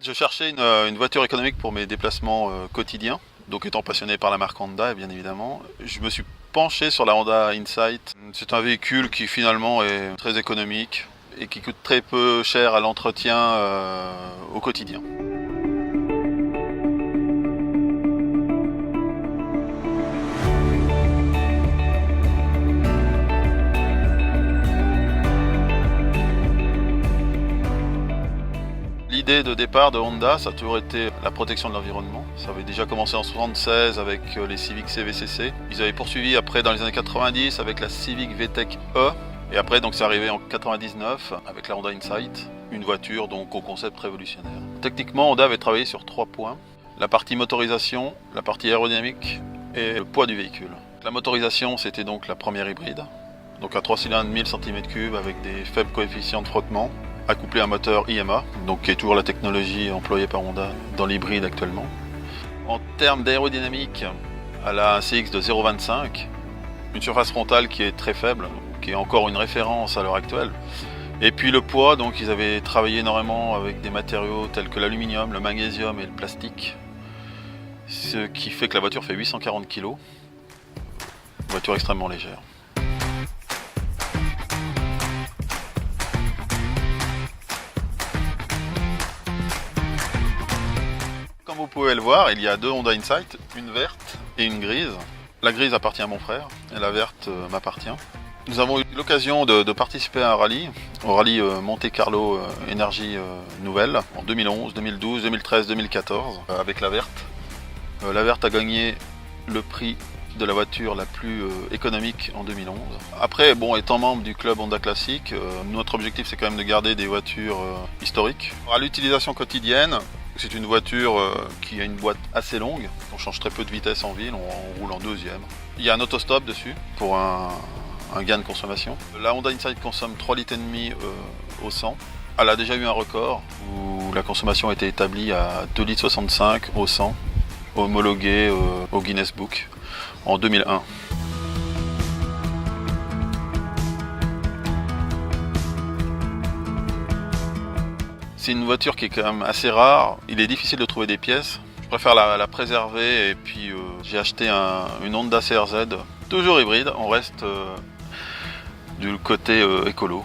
Je cherchais une voiture économique pour mes déplacements quotidiens. Donc étant passionné par la marque Honda, bien évidemment, je me suis penché sur la Honda Insight. C'est un véhicule qui finalement est très économique et qui coûte très peu cher à l'entretien au quotidien. L'idée de départ de Honda, ça a toujours été la protection de l'environnement. Ça avait déjà commencé en 1976 avec les Civic CVCC. Ils avaient poursuivi après dans les années 90 avec la Civic VTEC E. Et après, donc, c'est arrivé en 99 avec la Honda Insight, une voiture donc au concept révolutionnaire. Techniquement, Honda avait travaillé sur 3 points. La partie motorisation, la partie aérodynamique et le poids du véhicule. La motorisation, c'était donc la première hybride. Donc à 3 cylindres 1000 cm3 avec des faibles coefficients de frottement, accouplé à un moteur IMA, donc qui est toujours la technologie employée par Honda dans l'hybride actuellement. En termes d'aérodynamique, elle a un CX de 0,25, une surface frontale qui est très faible, qui est encore une référence à l'heure actuelle. Et puis le poids, donc ils avaient travaillé énormément avec des matériaux tels que l'aluminium, le magnésium et le plastique, ce qui fait que la voiture fait 840 kg, une voiture extrêmement légère. Comme vous pouvez le voir, il y a 2 Honda Insight, une verte et une grise. La grise appartient à mon frère et la verte m'appartient. Nous avons eu l'occasion de participer à un rallye, au rallye Monte Carlo Énergie Nouvelle, en 2011, 2012, 2013, 2014, avec la verte. La verte a gagné le prix de la voiture la plus économique en 2011. Après, bon, étant membre du club Honda Classique, notre objectif c'est quand même de garder des voitures historiques. À l'utilisation quotidienne, c'est une voiture qui a une boîte assez longue. On change très peu de vitesse en ville, on roule en deuxième. Il y a un autostop dessus pour un gain de consommation. La Honda Insight consomme 3,5 litres au 100. Elle a déjà eu un record où la consommation a été établie à 2,65 litres au 100, homologué au Guinness Book en 2001. C'est une voiture qui est quand même assez rare, il est difficile de trouver des pièces. Je préfère la préserver et puis j'ai acheté une Honda CRZ, toujours hybride, on reste du côté écolo.